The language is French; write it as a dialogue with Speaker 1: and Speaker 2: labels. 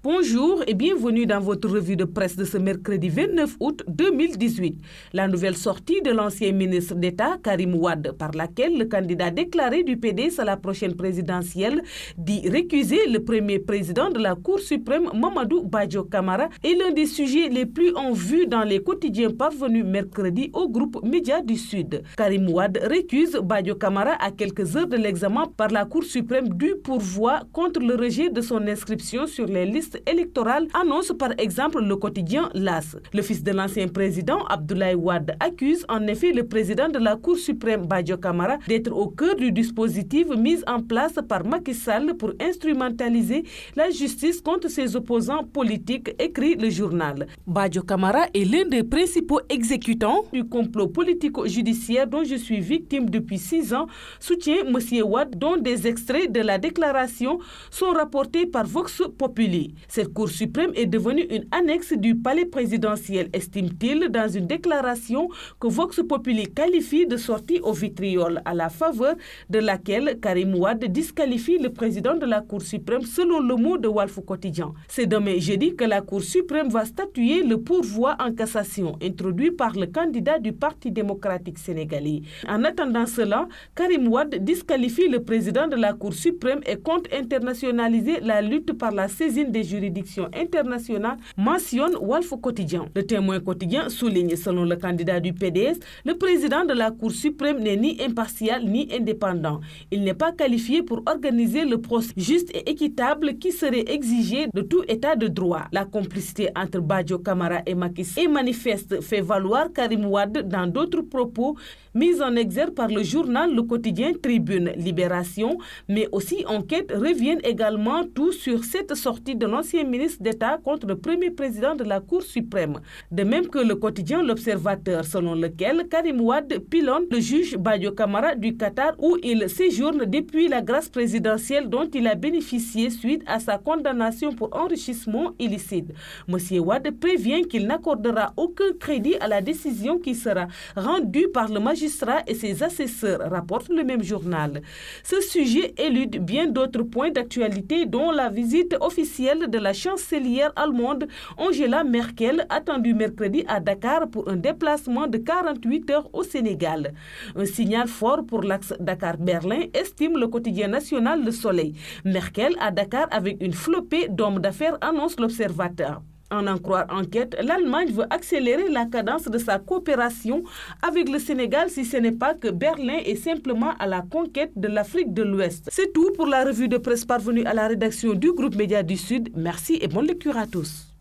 Speaker 1: Bonjour et bienvenue dans votre revue de presse de ce mercredi 29 août 2018. La nouvelle sortie de l'ancien ministre d'État Karim Wade, par laquelle le candidat déclaré du PDS à la prochaine présidentielle dit récuser le premier président de la Cour suprême Mamadou Badio Camara, est l'un des sujets les plus en vue dans les quotidiens parvenus mercredi au groupe Médias du Sud. Karim Wade récuse Badio Camara à quelques heures de l'examen par la Cour suprême du pourvoi contre le rejet de son inscription sur les listes électorale, annonce par exemple le quotidien LAS. Le fils de l'ancien président, Abdoulaye Wade, accuse en effet le président de la Cour suprême, Badio Camara, d'être au cœur du dispositif mis en place par Macky Sall pour instrumentaliser la justice contre ses opposants politiques, écrit le journal. Badio Camara est l'un des principaux exécutants du complot politico-judiciaire dont je suis victime depuis 6 ans, soutient M. Wade, dont des extraits de la déclaration sont rapportés par Vox Populi. Cette Cour suprême est devenue une annexe du palais présidentiel, estime-t-il dans une déclaration que Vox Populi qualifie de sortie au vitriol, à la faveur de laquelle Karim Wade disqualifie le président de la Cour suprême selon le mot de Walf Quotidien. C'est demain jeudi que la Cour suprême va statuer le pourvoi en cassation introduit par le candidat du Parti démocratique sénégalais. En attendant cela, Karim Wade disqualifie le président de la Cour suprême et compte internationaliser la lutte par la saisine des juridictions internationales, mentionne Walf Quotidien. Le Témoin quotidien souligne, selon le candidat du PDS, le président de la Cour suprême n'est ni impartial ni indépendant. Il n'est pas qualifié pour organiser le procès juste et équitable qui serait exigé de tout état de droit. La complicité entre Badio Camara et Macky Sall est manifeste, fait valoir Karim Wade dans d'autres propos mis en exergue par le journal Le Quotidien Tribune, Libération, mais aussi Enquête reviennent également tout sur cette sortie de l'ancien ministre d'État contre le premier président de la Cour suprême. De même que le quotidien L'Observateur, selon lequel Karim Wade pilonne le juge Badio Camara du Qatar où il séjourne depuis la grâce présidentielle dont il a bénéficié suite à sa condamnation pour enrichissement illicite. M. Wade prévient qu'il n'accordera aucun crédit à la décision qui sera rendue par le magistrat et ses assesseurs, rapporte le même journal. Ce sujet élude bien d'autres points d'actualité dont la visite officielle de la chancelière allemande Angela Merkel, attendue mercredi à Dakar pour un déplacement de 48 heures au Sénégal. Un signal fort pour l'axe Dakar-Berlin, estime le quotidien national Le Soleil. Merkel à Dakar avec une flopée d'hommes d'affaires, annonce l'Observateur. En croire Enquête, l'Allemagne veut accélérer la cadence de sa coopération avec le Sénégal si ce n'est pas que Berlin est simplement à la conquête de l'Afrique de l'Ouest. C'est tout pour la revue de presse parvenue à la rédaction du groupe Médias du Sud. Merci et bonne lecture à tous.